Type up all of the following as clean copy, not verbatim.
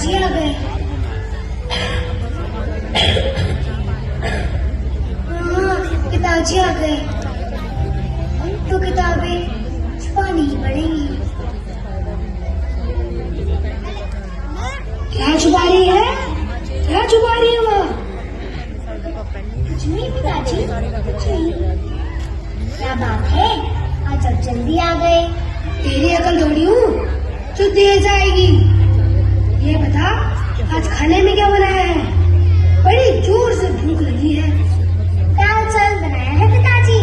पिताजी आ गए। पिताजी आ गए तो किताबें छुपानी ही पड़ेंगी। क्या छुपा रही है? क्या छुपा रही है वो? कुछ नहीं पिताजी, कुछ नहीं। क्या बात है, आज अब जल्दी आ गए। तेरी अकल थोड़ी हूँ जो देर जाएगी। ये बता, आज खाने में क्या बनाया है? बड़ी जोर से भूख लगी है। दाल चावल बनाया है पिताजी।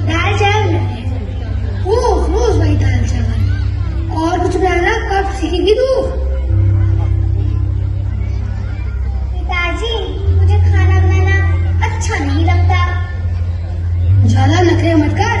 दाल चावल बनाया है? रोज भाई दाल चावल। और कुछ बनाना कब सीखेगी तू? पिताजी, मुझे खाना बनाना अच्छा नहीं लगता। ज्यादा नखरे मत कर,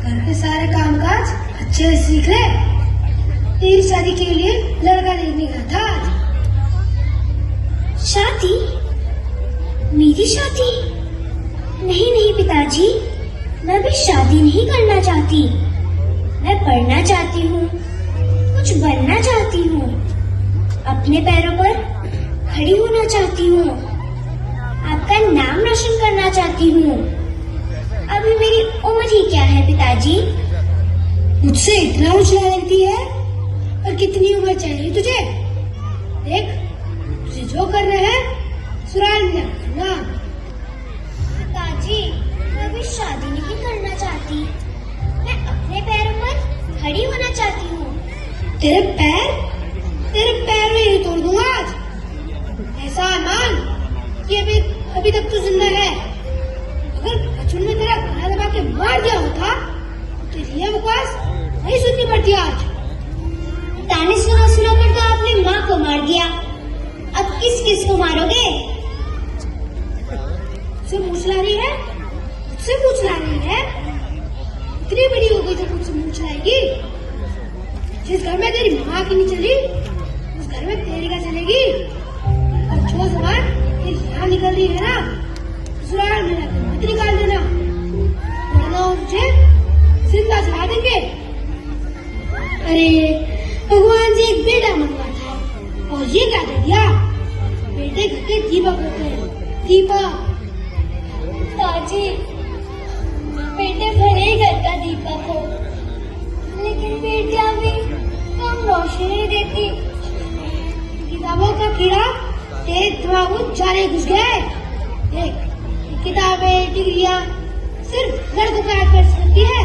घर के सारे कामकाज अच्छे से सीख ले। तेरी शादी के लिए लड़का देखने का था आज। शादी? मेरी शादी? नहीं नहीं पिताजी, मैं भी शादी नहीं करना चाहती। मैं पढ़ना चाहती हूँ, कुछ बनना चाहती हूँ, अपने पैरों पर खड़ी होना चाहती हूँ, आपका नाम रोशन करना चाहती हूँ। अभी मेरी उम्र ही क्या है पिताजी? मुझसे इतना उछला लगती है? और कितनी उम्र चाहिए तुझे? देख, तुझे जो करना है सुराल में करना। पिताजी, मैं भी शादी नहीं करना चाहती। मैं अपने पैरों पर खड़ी होना चाहती हूँ। तेरे पैर में ही तोड़ दूंगा आज। ऐसा मान कि अभी तक तू जिंदा है। अगर बचपन में तेरा गला दबा के मार दिया होता तो तेरी ये बकवास नहीं सुननी पड़ती आज। ताने सुना कर तो आपने माँ को मार दिया, अब किस को मारोगे? मुझसे पूछ ला रही है? मुझसे पूछ ला रही है? इतनी बड़ी हो गई तो मुझसे पूछ लाएगी? जिस घर में तेरी माँ की नहीं चली, उस घर में तेरी का चलेगी। और जो जबान तेरी यहाँ निकल रही है ना, सुराल में मत निकाल देना, वरना मुझे जिंदा जला देंगे। अरे भगवान से एक बेटा मंगवा था और ये क्या दे दिया? बेटे घर के दीपक होते हैं, दीपक। ताजी, बेटे भले ही घर का दीपक हो, लेकिन बेटियां भी कम रोशनी देती। किताबों का कीड़ा तेरे दिमाग में जाने घुस गया है। देख, किताबें डिग्रियां सिर्फ लड़कों के हाथ में सकती है,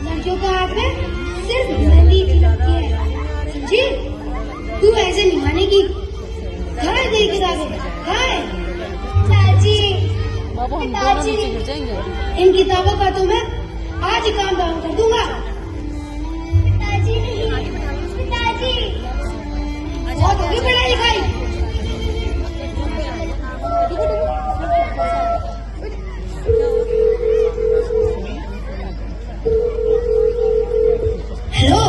लड़कियों के हाथ में सिर्फ मेहंदी की लगती है। समझी? तू ऐसे नहीं मानेगी। कहाँ है तेरी किताबें? कहाँ है? पिताजी, इन किताबों का तो मैं आज ही काम डाउन कर दूंगा। पिताजी नहीं, पिताजी। बहुत होगी पढ़ाई लिखाई। हेलो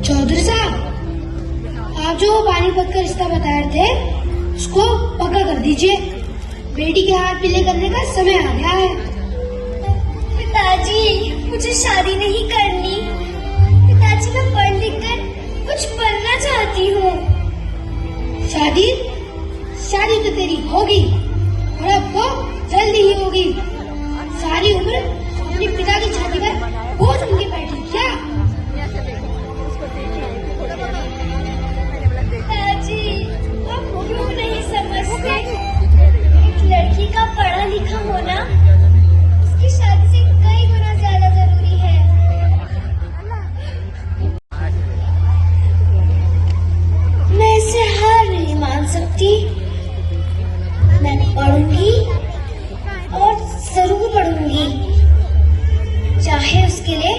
चौधरी साहब, आप जो पानीपत का रिश्ता बता रहे थे उसको पक्का कर दीजिए। बेटी के हाथ पीले करने का समय आ गया है। पिताजी, मुझे शादी नहीं करनी। पिताजी, मैं पढ़ लिख कर कुछ बनना चाहती हूँ। शादी तो तेरी होगी और अब तो जल्दी ही होगी। सारी उम्र अपने पिता की छाती पर बोझ उनके बैठी क्या? पिताजी, आप क्यों नहीं समझते? एक लड़की का पढ़ा लिखा होना उसकी शादी से कई गुना ज्यादा जरूरी है। मैं इसे हार नहीं मान सकती। मैं पढ़ूंगी और जरूर पढ़ूंगी, चाहे उसके लिए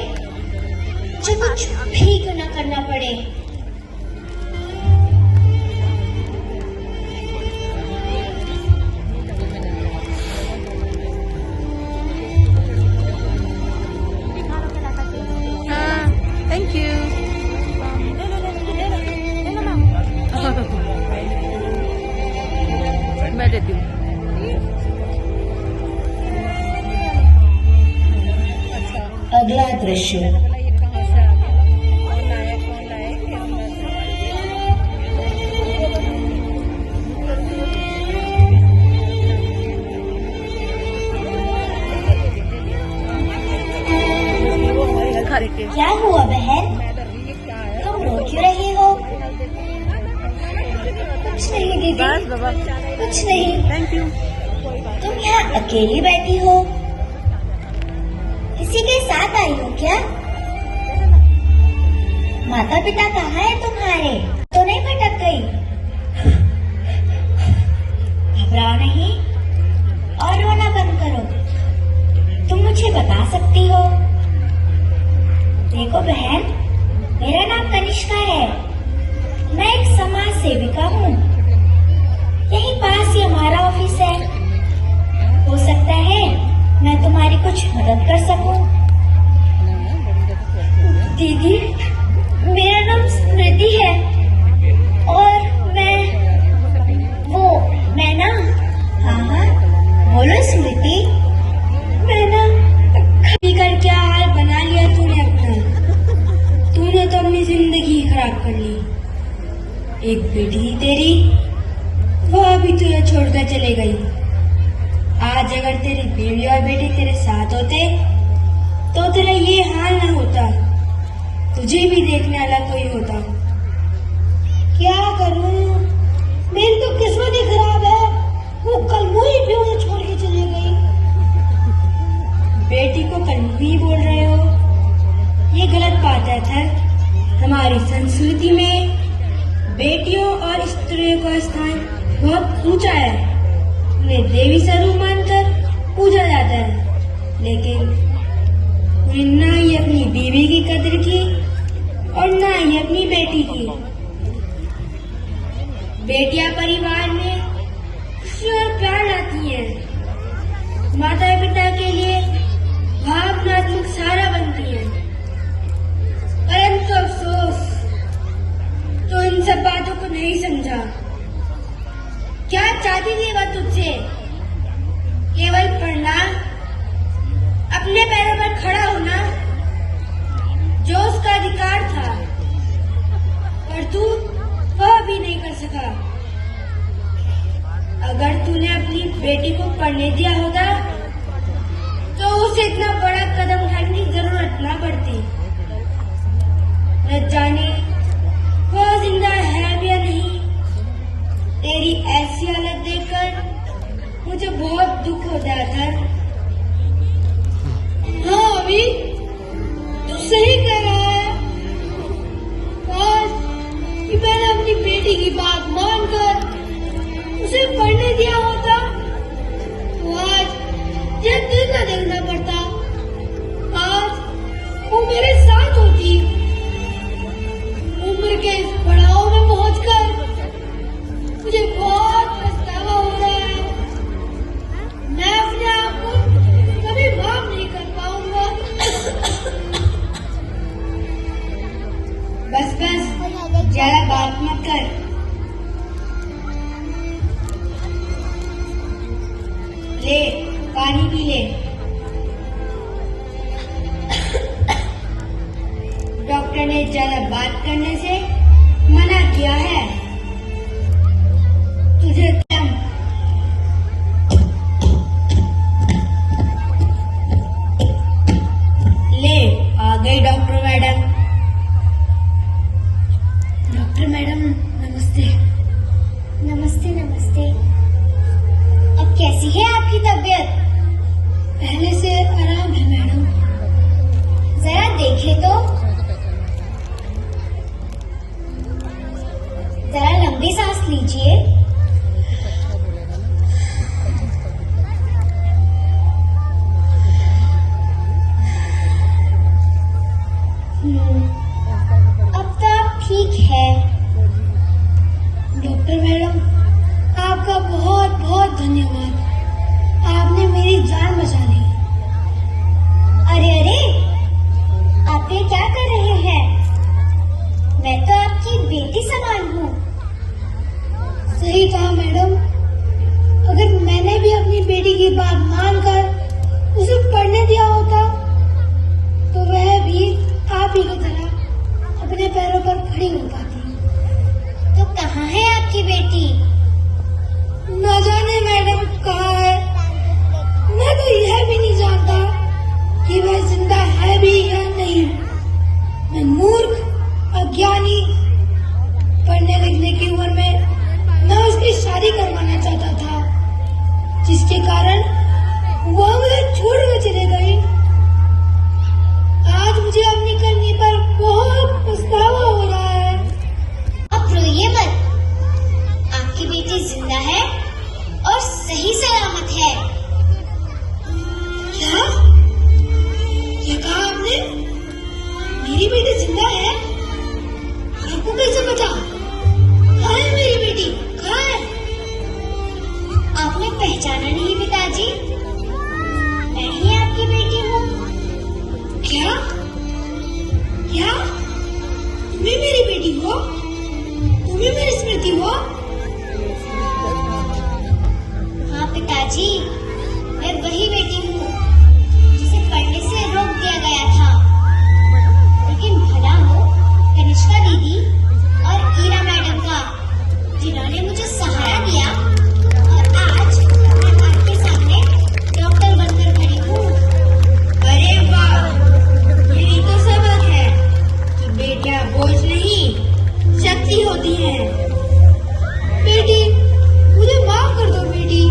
मुझे कुछ भी क्यों न करना पड़े। Thank you. मैं देती हूँ। अगला दृश्य। क्या हुआ बहन, तुम रो क्यों रही हो? कुछ नहीं दीदी, बस बाबा, कुछ नहीं। Thank you. तुम यहाँ अकेली बैठी हो, किसी के साथ आई हो क्या? माता पिता कहाँ है तुम्हारे? तो नहीं भटक गई? घबराओ नहीं और रोना बंद करो। तुम मुझे बता सकती हो? देखो बहन, मेरा नाम कनिष्का है, मैं एक समाज सेविका हूँ। यहीं पास ही हमारा ऑफिस है, हो सकता है मैं तुम्हारी कुछ मदद कर सकूं। दीदी, मेरा नाम स्मृति है और मैं ना, हाँ बोलो स्मृति। मैं ना कर क्या हाल बना लिया तूने अपना। तूने तो अपनी जिंदगी खराब कर ली। एक बेटी थी तेरी, वो अभी तुझे छोड़कर चले गई। आज अगर तेरी बीवी और बेटी तेरे साथ होते तो तेरा ये हाल ना होता, तुझे भी देखने वाला कोई होता। क्या करूं, मेरी तो किस्मत ही खराब है। वो कल मुझे भी मुझे छोड़ के चली गई। बेटी को कलमुही बोल रहे हो, ये गलत बात है थर। हमारी संस्कृति में बेटियों और स्त्रियों का स्थान बहुत ऊंचा है, उन्हें देवी स्वरूप मानकर पूजा जाता है, लेकिन उन्हें ना ही अपनी बीवी की कदर की और ना ही अपनी बेटी की। बेटियां परिवार में खुशी और प्यार लाती हैं, माता पिता के लिए भावनात्मक सहारा बनती हैं। परंतु अफसोस तो इन सब बातों को नहीं समझा। क्या चाहती थी वह तुझसे? केवल पढ़ना, अपने पैरों पर खड़ा होना, जो उसका अधिकार था, पर तू वह भी नहीं कर सका। अगर तूने अपनी बेटी को पढ़ने दिया होता तो उसे इतना बड़ा कदम उठाने की जरूरत ना पड़ती। न जाने वह जिंदा है भी या नहीं। तेरी ऐसी हालत देखकर मुझे बहुत दुख होता था। हाँ अभी तू सही कह रहा है। आज कि मैंने अपनी बेटी की बात मानकर उसे पढ़ने दिया होता तो आज यह दिन न देखना पड़ता। आज वो मेरे साथ होती। उम्र के इस पड़ाव में पहुंचकर मुझे बहुत पछतावा हो रहा है। मैं अपने आप को कभी माफ नहीं कर पाऊंगा। बस ज्यादा बात मत कर। ले पानी पी ले। डॉक्टर ने ज्यादा बात करने से मना किया है। तुझे ले आ गई डॉक्टर मैडम। डॉक्टर मैडम नमस्ते। नमस्ते नमस्ते। अब कैसी है आपकी तबीयत? पहले से आराम है मैडम। जरा देखे तो। जरा लंबी सांस लीजिए। अब तो आप ठीक है। डॉक्टर मैडम आपका बहुत बहुत धन्यवाद। आपने मेरी जान बचा ली। अरे अरे, आप ये क्या कर रहे हैं? मैं तो आपकी बेटी समान हूँ। सही कहा मैडम। अगर मैंने भी अपनी बेटी की बात मानकर उसे पढ़ने दिया होता तो वह भी आप ही की तरह अपने पैरों पर खड़ी हो पाती। तो कहाँ है आपकी बेटी? जिंदा है? आपको कैसे पता? कहाँ है मेरी बेटी? कहाँ है? आपने पहचाना नहीं पिताजी? मैं ही आपकी बेटी हूँ। क्या? क्या? तुम्ही मेरी बेटी हो? तुम्ही मेरी स्मृति हो? हाँ पिताजी, मैं वही बेटी हूँ जिसे पढ़ने से रोक दिया गया था। लेकिन भला हो कनिष्का दीदी और ईरा मैडम का, जिन्होंने मुझे सहारा दिया और आज मैं आपके सामने डॉक्टर बनकर खड़ी हूँ। अरे वाह, यही तो सबक है कि बेटियां बोझ नहीं, शक्ति होती है। बेटी, मुझे माफ कर दो बेटी।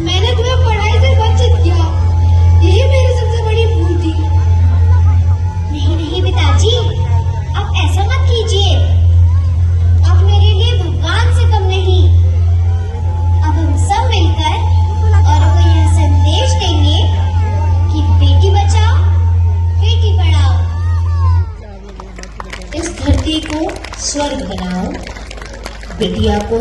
मैंने तुम्हें पढ़ाई से वंचित किया, यही मेरी सबसे बड़ी भूल थी। नहीं नहीं पिताजी, आप ऐसा मत कीजिए। आप मेरे लिए भगवान से कम नहीं। अब हम सब मिलकर और को यह संदेश देंगे कि बेटी बचाओ, बेटी पढ़ाओ। इस धरती को स्वर्ग बनाओ, बिटिया को